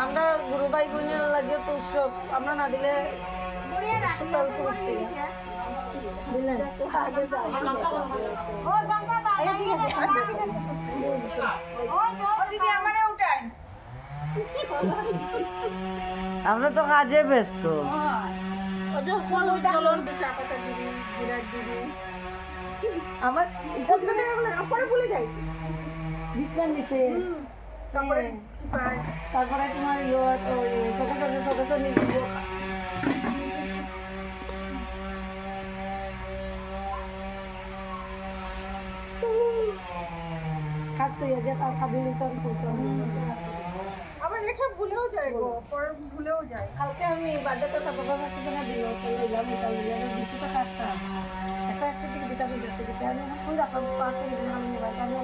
আমরা গুরু ভাই বোনের লাগে তো উৎসব আমরা না দিলে আমরা তো কাজে ব্যস্ত। আমার ভুলে যাই বিছনা নিচে তারপরে তোমার ছোট নিচে খাস করিয়া যে তার খাবি আবার রেখে ভুলেও যায় গো, পরে ভুলেও যায়। কালকে আমি বার্থডেতে তার বাবার কাছে জন্য দিল চলে মিটাল দিলে 20 টাকা একটা থেকে দিতে হবে 10 টাকা আমি কই রাখলাম 5 টাকা আমি নিবা আমি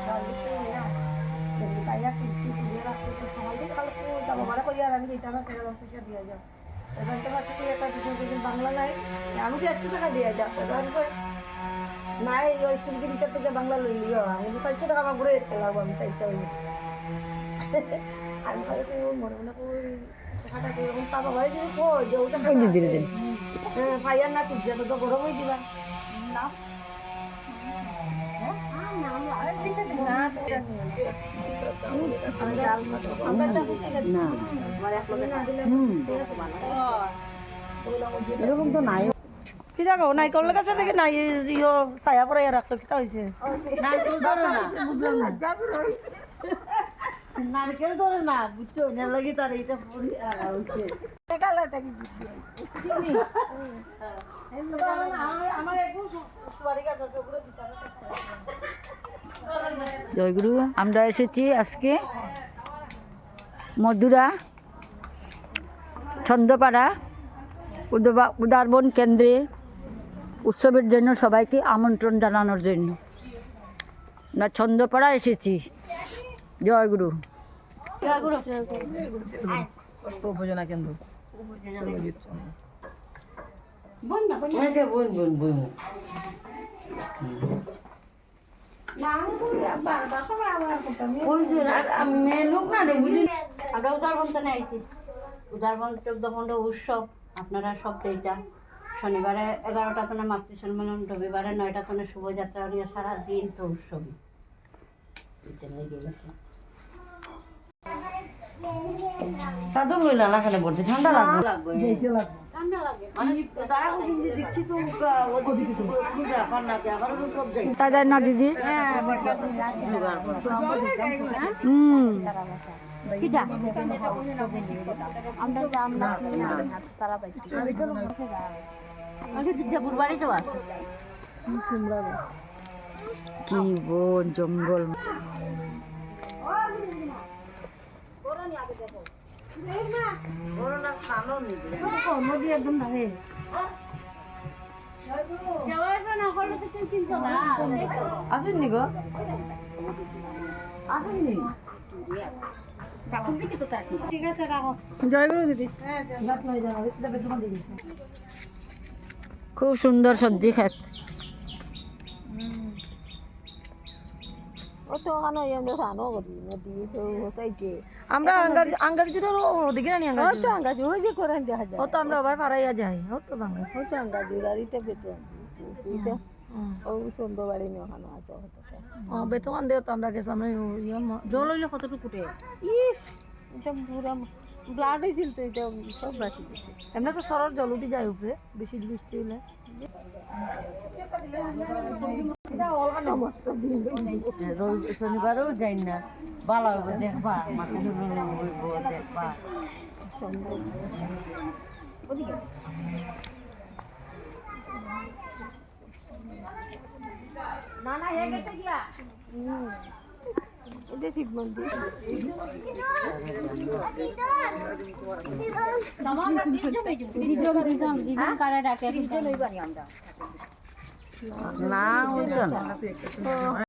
ডাল দিতে না তাই না কিছু দিয়ে রাখতে তো সকাল থেকে কালকে যাব বাড়া কই আর আমি দিতে না টাকা পয়সা দিয়ে যাও এবার তো মাসে কি একটা কিছু বাংলা নাই আমি তো 100 টাকা দিয়ে যাও তারপর নাই ওই স্টুডেন্ট দিতে থেকে বাংলা লই লিও আমি 500 টাকা আমার ঘুরে দিতে লাগবে আমি চাই আমি ভালো করে মনে মনে কই টাকাটা কই এখন পাবা ভাই যদি কই যে ওটা ধীরে ধীরে হ্যাঁ ফায়ার না তুই তো গরম হয়ে দিবা না এরকম তো নাই। কি দেখো নাইকলের কাছে থেকে নাই ইয়ো ছায়া পরে রাখতো কিতা হয়েছে নারকেল ধরে না বুঝছো না লাগে তার এটা পরি হইছে জয়গুরু। আমরা এসেছি আজকে মধুরা ছন্দপাড়া উদারবন কেন্দ্রে উৎসবের জন্য সবাইকে আমন্ত্রণ জানানোর জন্য আমরা ছন্দপাড়া এসেছি। জয়গুরু। উপজেলা কেন্দ্র আমরা উদারবন তো আইছি। উদারবন 14-15 উৎসব আপনারা সব এইটা শনিবারে 11টা তনে মাতৃ সম্মেলন, রবিবারে 9টা তনে শুভযাত্রা নিয়ে সারা দিন তো উৎসব। সাধু হইল না খানে পড়তে ঠান্ডা লাগবে তাই দেয় না দিদি। কি বন জঙ্গল নদী একদম ধারে আসেননি গো আসেননি। ঠিক আছে রাখো জয়গুরু দিদি খুব সুন্দর সবজি খেত। আমরা আঙ্গার যেটা ওদিকে জানি আঙ্গার হয়েছে করে দেখা যায় ও তো আমরা ভাই পারাইয়া যাই ও তো বাংলা ও তো আঙ্গার জুড়ারিটা বেতন ও সুন্দর বাড়ি নিয়ে ওখানে আছে বেতন দেও তো আমরা গেছিলাম জল হইলে কতটুকু কুটে ইস এটা পুরা ব্লাড হয়েছিল তো এটা সব বাসি দিচ্ছে এমনি তো সরল জল উঠে যায় উপরে বেশি বৃষ্টি হলে শনিবারেও যাই না ভালো হবে দেখবা মাথা দেখবা না না হয়ে গেছে গিয়া এটা ঠিক বলবি না ওই